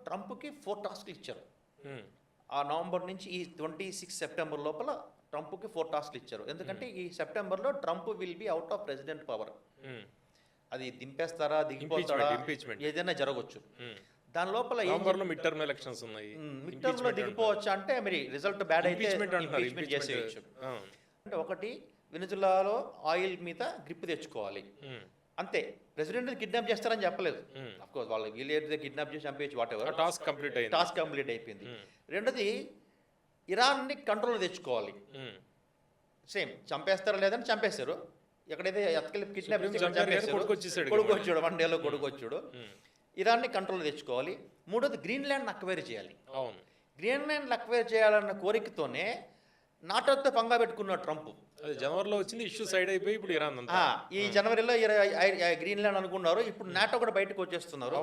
ట్రంప్కి 4 టాస్క్లు ఇచ్చారు. ఆ నవంబర్ నుంచి ఈ 26 సెప్టెంబర్ లోపల ట్రంప్కి 4 టాస్క్లు ఇచ్చారు. ఎందుకంటే ఈ సెప్టెంబర్లో Trump will be out of president power. అది దింపేస్తారా, దిగిపోతారా, ఏదైనా జరగవచ్చు. దాని లోపల మిడ్ టర్మ్ ఎలక్షన్స్ ఉన్నాయి, మిడ్ టర్మ్ లో దిగిపోవచ్చు. అంటే మరి రిజల్ట్ బ్యాడ్ అయితే ఇంపీచ్మెంట్ చేసేయచ్చు. అంటే ఒకటి, వెనిజులాలో ఆయిల్ మీద గ్రిప్ తెచ్చుకోవాలి అంతే. ప్రెసిడెంట్ కిడ్నాప్ చేస్తారని చెప్పలేదు. అఫ్కోర్స్ వాళ్ళు వీళ్ళు కిడ్నాప్ చేసి చంపేయచ్చు, వాట్ ఎవర్. టాస్క్ కంప్లీట్ అయిపోయింది. రెండోది, ఇరాన్ని కంట్రోల్ తెచ్చుకోవాలి. సేమ్ చంపేస్తారా లేదని చంపేశారు. ఎక్కడైతే ఎత్తుకెళ్ళి కిడ్నాప్ కొడుకు వచ్చాడు, 1 డేలో కొడుకు వచ్చాడు. ఇరాన్ని కంట్రోల్ తెచ్చుకోవాలి. మూడోది, గ్రీన్లాండ్ అక్వైర్ చేయాలి. గ్రీన్లాండ్ అక్వైర్ చేయాలన్న కోరికతోనే నాటోతో పంగా పెట్టుకున్నాడు ట్రంప్. జనవరిలో వచ్చింది, ఇష్యూ సైడ్ అయిపోయి ఇప్పుడు ఇరాన్ ఈ జనవరిలో గ్రీన్లాండ్ అనుకున్నారు. ఇప్పుడు నాటో కూడా బయటకు వచ్చేస్తున్నారు.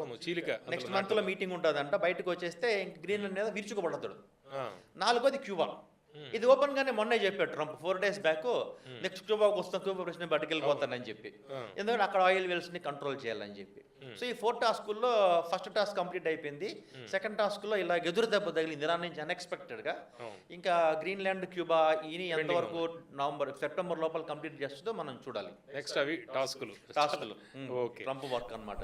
నెక్స్ట్ మంత్ లో మీటింగ్ ఉంటుందంట. బయటకు వచ్చేస్తే గ్రీన్లాండ్ మీద విరుచుకుపడతాడు. నాలుగోది, క్యూబా. ఇది ఓపెన్ గానే మొన్నే చెప్పాడు ట్రంప్ 4 days బ్యాక్. నెక్స్ట్ క్యూబాకు వస్తాం, క్యూబా ప్రెసిడెంట్ బయటకెళ్ళిపోతానని చెప్పి. ఎందుకంటే అక్కడ ఆయిల్ వెల్స్ ని కంట్రోల్ చేయాలని చెప్పి. సో ఈ 4 టాస్కుల్లో ఫస్ట్ టాస్క్ కంప్లీట్ అయిపోయింది. సెకండ్ టాస్క్లో ఇలా ఎదురు దెబ్బ తగిలింది ఇరాన్ నుంచి అన్ఎక్స్పెక్టెడ్గా. ఇంకా గ్రీన్లాండ్, క్యూబా ఈయన ఎంతవరకు సెప్టెంబర్ లోపల కంప్లీట్ చేస్తుందో మనం చూడాలి. నెక్స్ట్ అవి టాస్కులు ట్రంప్ వర్క్ అన్నమాట.